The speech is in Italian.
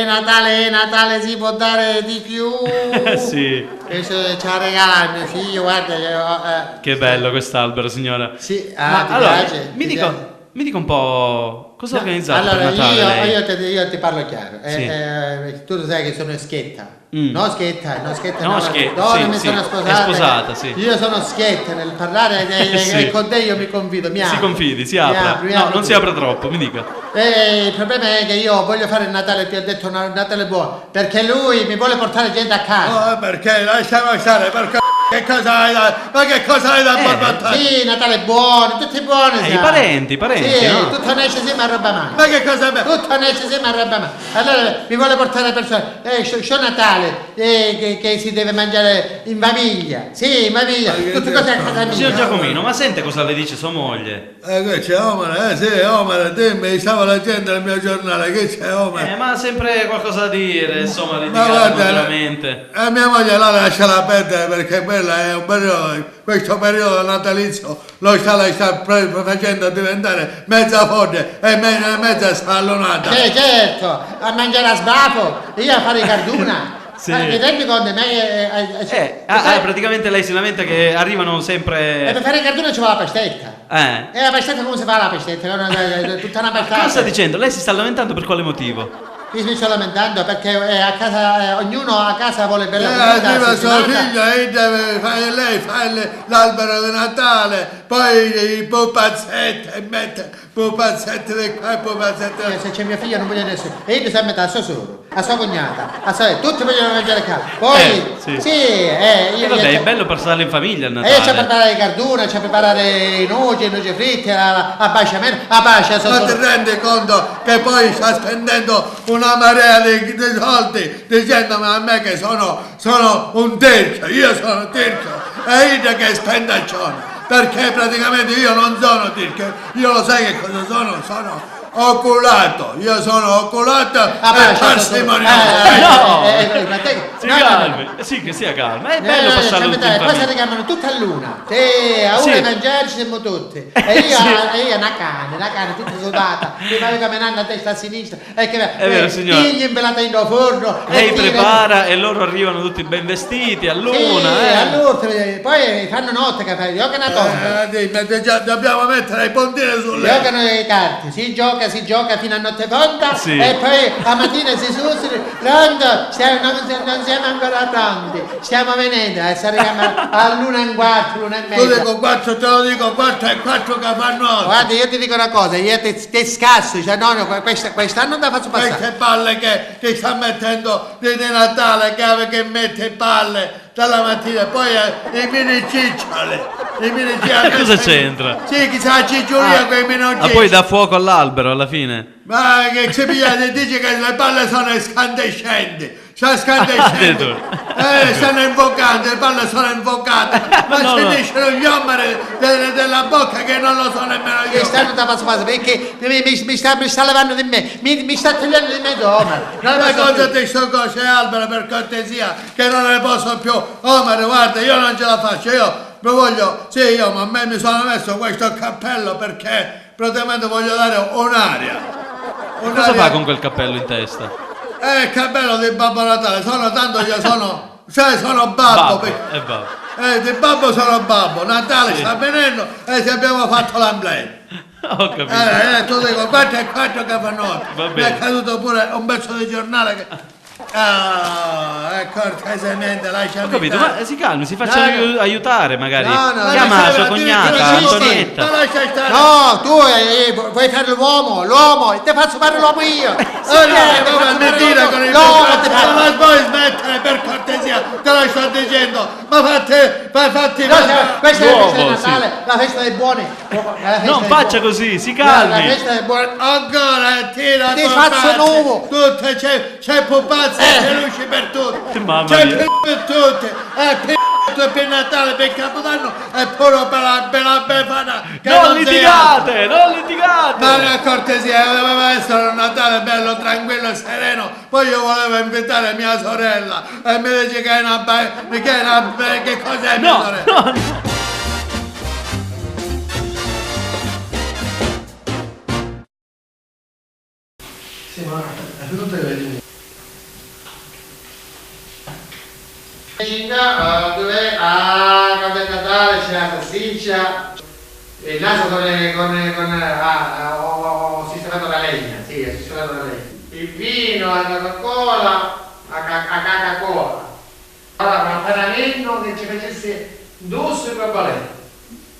Natale si può dare di più. Sì. E ci ha regalato mio figlio, guarda. Che bello quest'albero, signora. Sì, ti allora, piace? Mi dica un po' cosa ha organizzato allora, per Natale lei? io ti parlo chiaro. Sì. Tu sai che sono Schietta. No, Schietta, Schietta, sì, mi sono è sposata, sì. Io sono Schietta nel parlare e con te io mi confido, si confidi, si apra. Non si apra troppo, mi dica. Il problema è che io voglio fare il Natale, ti ho detto un Natale buono, perché lui mi vuole portare gente a casa. No, perché lasciamo stare, perché che cosa hai da borbottare? Sì, Natale buono, tutti buoni. I parenti, sì, no? tutto nasce insieme a roba male. Ma che cosa è? Tutto nasce insieme a roba male. Allora mi vuole portare persone. C'è Natale che si deve mangiare in famiglia. Sì, in famiglia. Tutte cose a casa mia. Signor Giacomino, ma sente cosa le dice sua moglie? Che c'è Omar? Sì, Omar, dimmi, stavo leggendo il mio giornale, che c'è Omar? Ma ha sempre qualcosa da dire, insomma, litigate continuamente. Mia moglie la lascia perdere perché quella è un periodo, questo periodo natalizio lei sta facendo diventare mezza forte e mezza spallonata. Sì, certo, a mangiare a sbafo, io a fare carduna. Sì. Mi rendi conto? Praticamente lei si lamenta che arrivano sempre. E per fare carduna ci vuole la pastetta. E la pastetta come si fa la pastetta? Tutta una pastetta. Cosa sta dicendo? Lei si sta lamentando per quale motivo? Io mi sto lamentando perché a casa, ognuno a casa vuole bella arriva suo figlio e deve fare lei, fare l'albero di Natale, poi i pupazzetti e mette pupazzetti di qua e pupazzetti di là. Se c'è mio figlio non voglio nessuno. E io devo mettere a suo sogro, a sua cognata, tutti vogliono mangiare qua. Poi, vabbè, è bello passarlo in famiglia il Natale. E c'è a preparare carduna, c'è a preparare i noci fritte, a baciamento, a bacia. Ma ti rendi conto che poi sta spendendo una marea di soldi dicendomi a me che sono un tirchio, io sono tirchio e io che spendaccione, perché praticamente io non sono tirchio, io lo sai che cosa sono oculato, io sono oculato e parsimonioso. Si calmi, sì che sia calma, è bello passarlo tutti in famiglia. Poi si richiamano tutta a luna, a una mangiarci siamo tutti, e io una cane tutta sudata, mi va camminando a destra a sinistra, e che è vero signore, figli imbellati in forno, lei prepara e loro arrivano tutti ben vestiti a luna, poi fanno notte che fai, giocano a torno, dobbiamo mettere i pontini sulle giocano le carte, si gioca fino a notte fonda e poi la mattina si sussurra, pronto, non siamo ancora pronti, stiamo venendo e saremo all'1:15, l'1:30. Tu dico 4, te lo dico 4 e 4 che fanno. Guarda, io ti dico una cosa, io ti scasso, cioè no, quest'anno non te la faccio passare. Queste palle che sta mettendo di Natale, che mette palle dalla mattina, poi i mini ciccioli. Cosa c'entra? Sì, chissà cicciolia con i mini ciccioli. Poi dà fuoco all'albero alla fine. Ma che ci pigliate, dice che le palle sono escandescenti. Stanno invocando, le palle sono invocate, ma ci dicono gli omeri della bocca che non lo so nemmeno io. Quest'anno da passo perché mi sta levando di me, mi sta togliendo di me Omar. Ma cosa ti sto cose albero per cortesia, che non ne posso più. Omar, guarda, io non ce la faccio, ma a me mi sono messo questo cappello perché praticamente voglio dare un'aria. Cosa fa con quel cappello in testa? Cappello di Babbo Natale, sono babbo. Di babbo sono babbo, Natale sta venendo e ti abbiamo fatto l'emblema. Ho capito. Tu dico 4 e 4 che fanno. Mi è caduto pure un pezzo di giornale che... cortesemente lasciami. Ho capito, ma si calmi, si faccia aiutare magari. Chiama la sua cognata, Antonietta. No, tu vuoi fare l'uomo, ti faccio fare l'uomo io. Ma puoi smettere per cortesia, te lo sto dicendo. Ma fatti questa è la festa di Natale, la festa dei buoni. Non faccia così, si calmi. La festa dei buoni. Ancora tira ti faccio nuovo. Tutte c'è pupazzi e luci per tutti. C'è per tutti. Per Natale, per Capodanno e pure per la Befana. Non litigate! Ma per cortesia, doveva essere un Natale bello, tranquillo e sereno. Poi io volevo invitare mia sorella e mi dice che è che cos'è mia sorella? No. Sì, ma è venuto a vedere. Dove? Ah, quando è Natale c'è la salsiccia, il naso ho sistemato la legna, sì, ho sistemato la legna. Il vino, la Coca-Cola, a Coca-Cola. Allora, un panamento che ci facesse 2 papaletti.